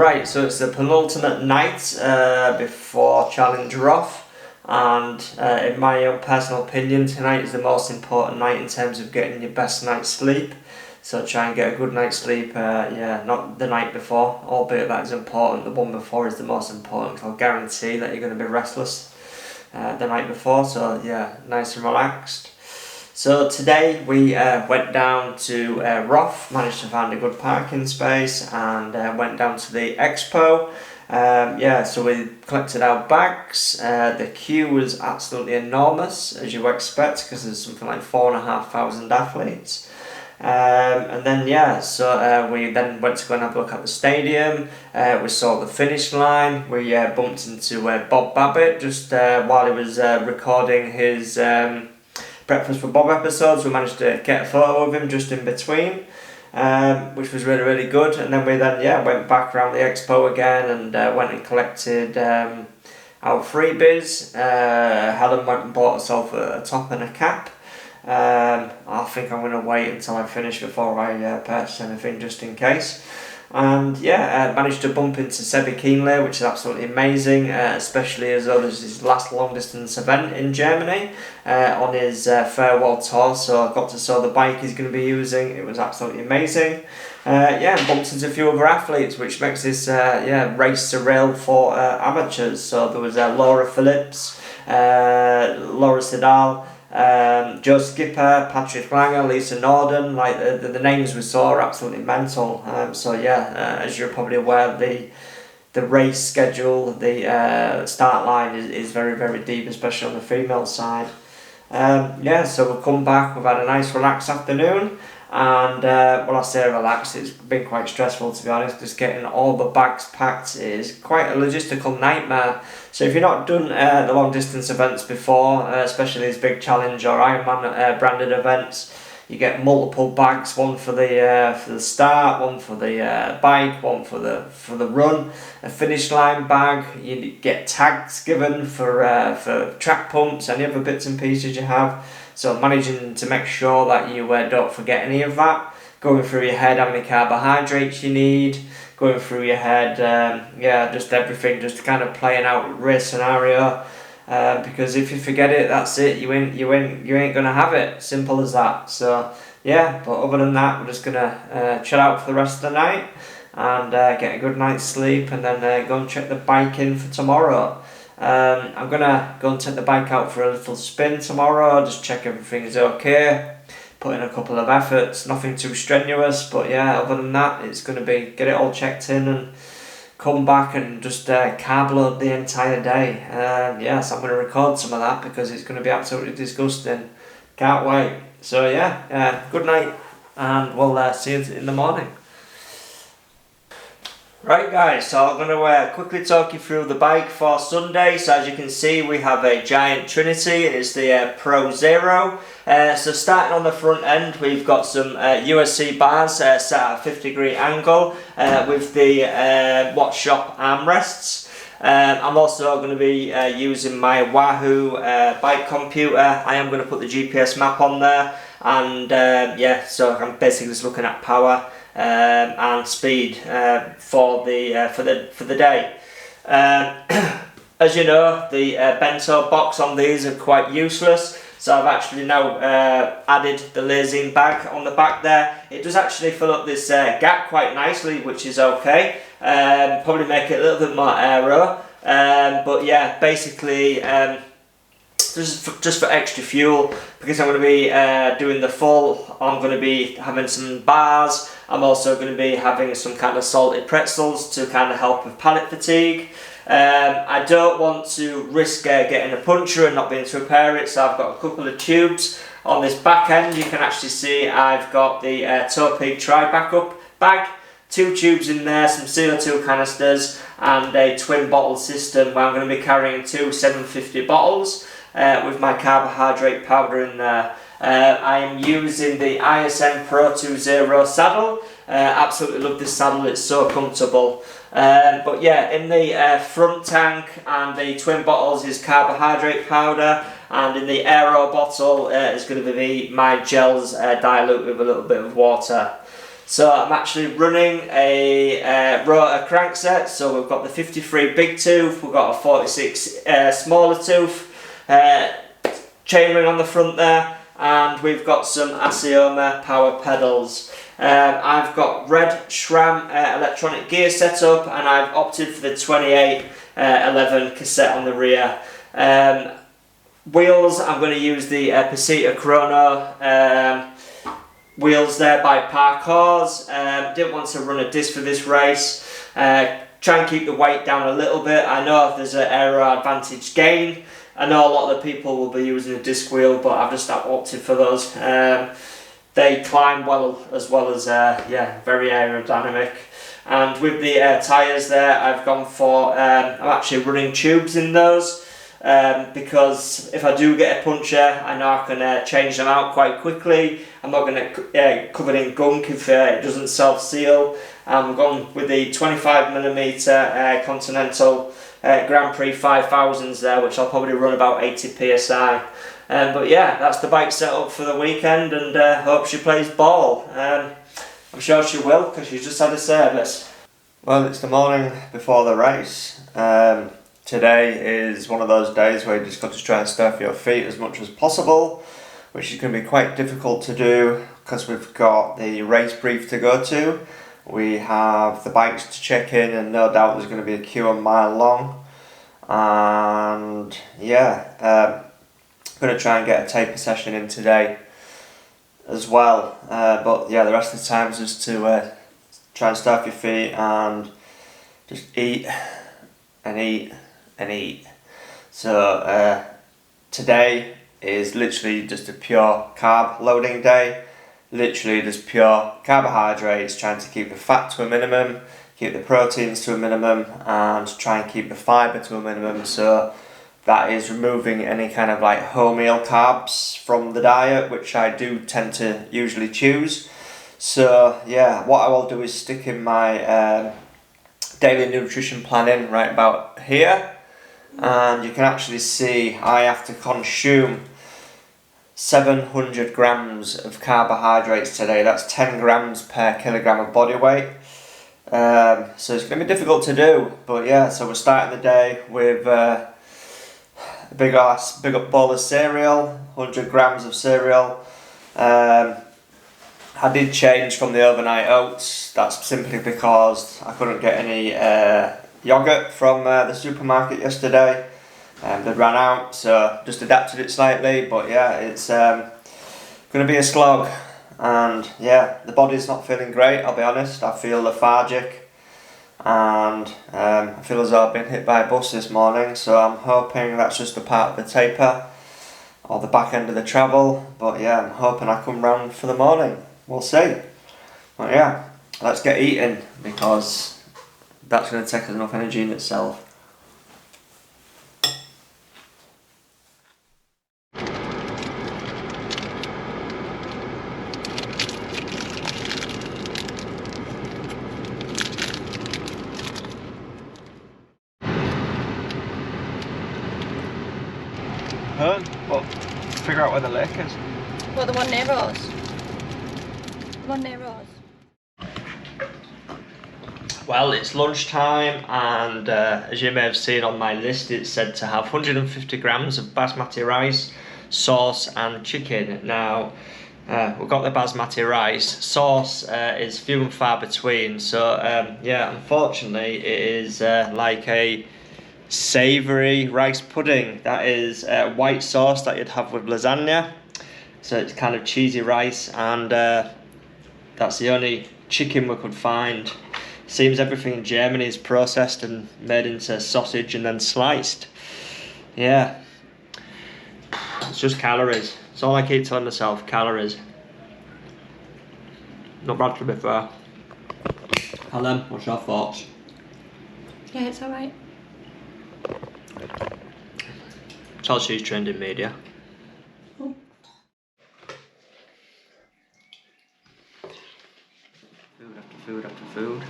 Right, so it's the penultimate night before Challenge Roth, and in my own personal opinion, tonight is the most important night in terms of getting your best night's sleep. So try and get a good night's sleep, not the night before, albeit that is important. The one before is the most important, because I'll guarantee that you're going to be restless the night before, so yeah, nice and relaxed. So today we went down to Roth, managed to find a good parking space, and went down to the expo. So we collected our bags. The queue was absolutely enormous, as you would expect, because there's something like 4,500 athletes. We then went to go and have a look at the stadium. We saw the finish line. We bumped into Bob Babbitt just while he was recording his Breakfast for Bob episodes. We managed to get a photo of him just in between, which was really, really good. And then we went back around the expo again and went and collected our freebies. Helen went and bought herself a top and a cap. I think I'm going to wait until I finish before I purchase anything, just in case. And managed to bump into Sebi Kienle, which is absolutely amazing, especially as though this is his last long distance event in Germany on his farewell tour. So I got to saw the bike he's going to be using. It was absolutely amazing. And bumped into a few other athletes, which makes this race surreal for amateurs. So there was Laura Phillips, Laura Sedal, Joe Skipper, Patrick Langer, Lisa Norden. Like the names we saw are absolutely mental. As you're probably aware, the race schedule, the start line is very, very deep, especially on the female side. So we'll come back. We've had a nice relaxed afternoon, and I say relaxed, it's been quite stressful, to be honest. Just getting all the bags packed is quite a logistical nightmare. So if you've not done the long distance events before, especially these big challenge or Ironman branded events, you get multiple bags, one for the start, one for the bike, one for the run, a finish line bag. You get tags given for track pumps, any other bits and pieces you have. So managing to make sure that you don't forget any of that. Going through your head how many carbohydrates you need. Going through your head, just everything, just kind of playing out race scenario. Because if you forget it, that's it. You ain't gonna have it. Simple as that. So but other than that, we're just gonna chill out for the rest of the night and get a good night's sleep, and then go and check the bike in for tomorrow. I'm gonna go and take the bike out for a little spin tomorrow. Just check everything's okay. Put in a couple of efforts. Nothing too strenuous, but other than that, it's gonna be get it all checked in and come back and just carb load the entire day. So I'm going to record some of that because it's going to be absolutely disgusting. Can't wait. So good night, and we'll see you in the morning. Right guys, so I'm going to quickly talk you through the bike for Sunday. So as you can see, we have a giant Trinity. It is the Pro Zero. So starting on the front end, we've got some USC bars set at a 50-degree angle with the Watch Shop armrests. I'm also going to be using my Wahoo bike computer. I am going to put the GPS map on there, and so I'm basically just looking at power and speed for the day. As you know, the bento box on these are quite useless, so I've actually now added the lysine bag on the back there. It does actually fill up this gap quite nicely, which is okay. Probably make it a little bit more aero, basically just for extra fuel, because I'm going to be doing the full. I'm going to be having some bars. I'm also going to be having some kind of salted pretzels to kind of help with palate fatigue. I don't want to risk getting a puncture and not being able to repair it, so I've got a couple of tubes on this back end. You can actually see I've got the Topeak Tri-Backup bag, 2 tubes in there, some CO2 canisters, and a twin bottle system where I'm going to be carrying 2 750 bottles with my carbohydrate powder in there. I am using the ISM Pro 20 saddle. Absolutely love this saddle, it's so comfortable. In the front tank and the twin bottles is carbohydrate powder, and in the aero bottle is going to be my gels dilute with a little bit of water. So I'm actually running a Roth crankset. So we've got the 53 big tooth, we've got a 46 smaller tooth, chainring on the front there, and we've got some Asioma power pedals. I've got red SRAM electronic gear setup, and I've opted for the 2811 cassette on the rear. Wheels, I'm going to use the Pasita Chrono wheels there by Parkour's. Didn't want to run a disc for this race. Try and keep the weight down a little bit. I know if there's an aero advantage gain. I know a lot of the people will be using a disc wheel, but I've just opted for those. They climb well as very aerodynamic. And with the tyres there, I've gone for, I'm actually running tubes in those. Because if I do get a puncture, I know I can change them out quite quickly. I'm not going to get covered in gunk if it doesn't self-seal. I'm going with the 25mm Continental Grand Prix 5000s there, which I'll probably run about 80 psi. But yeah, that's the bike setup for the weekend, and hope she plays ball. I'm sure she will, because she's just had a service. Well, it's the morning before the race. Today is one of those days where you just got to try and stir your feet as much as possible, which is going to be quite difficult to do because we've got the race brief to go to. We have the bikes to check in, and no doubt there's going to be a queue a mile long. And yeah, I'm going to try and get a taper session in today as well. But yeah, the rest of the time is just to try and stir your feet and just eat and eat and eat. So today is literally just a pure carb loading day. Literally just pure carbohydrates, trying to keep the fat to a minimum, keep the proteins to a minimum, and try and keep the fibre to a minimum. So that is removing any kind of like wholemeal carbs from the diet, which I do tend to usually choose. So yeah, what I will do is stick in my daily nutrition planning right about here. And you can actually see I have to consume 700 grams of carbohydrates today. That's 10 grams per kilogram of body weight. So it's going to be difficult to do, but yeah, so we're starting the day with a big up bowl of cereal, 100 grams of cereal. I did change from the overnight oats. That's simply because I couldn't get any yogurt from the supermarket yesterday. They ran out, so just adapted it slightly, but yeah, it's going to be a slog. And yeah, the body's not feeling great, I'll be honest. I feel lethargic, and I feel as though I've been hit by a bus this morning, so I'm hoping that's just a part of the taper or the back end of the travel. But yeah, I'm hoping I come round for the morning. We'll see. But yeah, let's get eating, because that's going to take enough energy in itself. Well, figure out where the lake is. Well, the one near us. The one near us. Well, it's lunchtime, and as you may have seen on my list, it's said to have 150 grams of basmati rice, sauce and chicken. Now, we've got the basmati rice. Sauce is few and far between, so yeah, unfortunately it is like a savoury rice pudding. That is white sauce that you'd have with lasagna. So it's kind of cheesy rice, and that's the only chicken we could find. Seems everything in Germany is processed and made into sausage and then sliced. Yeah, it's just calories. It's all I keep telling myself, calories. Not bad, to be fair. Helen, what's your thoughts? Yeah, it's alright. Tell she's trained in media. Oh. Food after food after food.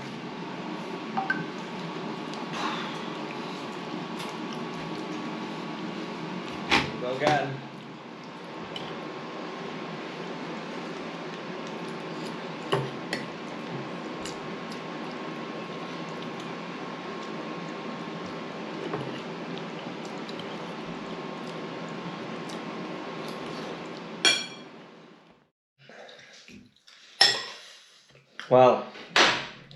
Go again. Well,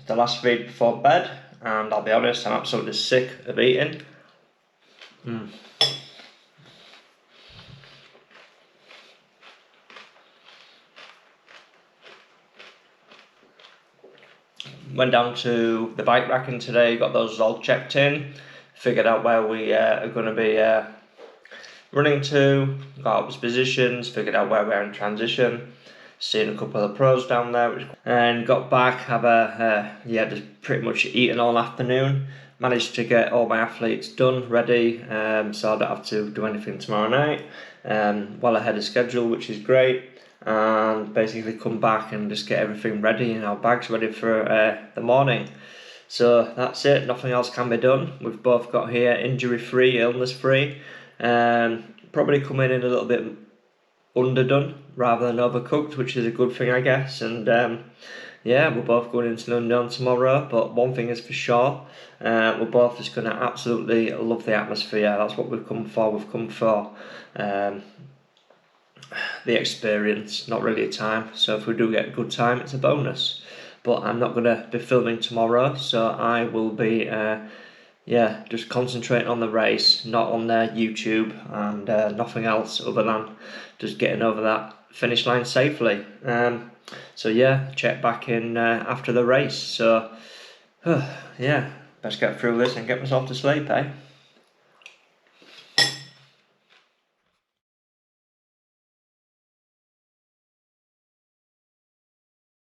the last feed before bed, and I'll be honest, I'm absolutely sick of eating. Went down to the bike racking today, got those all checked in, figured out where we are going to be running to, got up positions, figured out where we're in transition, seen a couple of the pros down there, and got back, just pretty much eaten all afternoon. Managed to get all my athletes done, ready, so I don't have to do anything tomorrow night, well ahead of schedule, which is great. And basically come back and just get everything ready and our bags ready for the morning. So that's it, nothing else can be done. We've both got here injury free, illness free. Probably come in a little bit underdone rather than overcooked, which is a good thing, I guess. And we're both going into London tomorrow, but one thing is for sure, we're both just going to absolutely love the atmosphere. That's what we've come for. We've come for the experience, not really a time. So if we do get a good time, it's a bonus. But I'm not going to be filming tomorrow, so I will be just concentrating on the race, not on YouTube and nothing else other than just getting over that finish line safely. Check back in after the race. So best get through this and get myself to sleep, eh?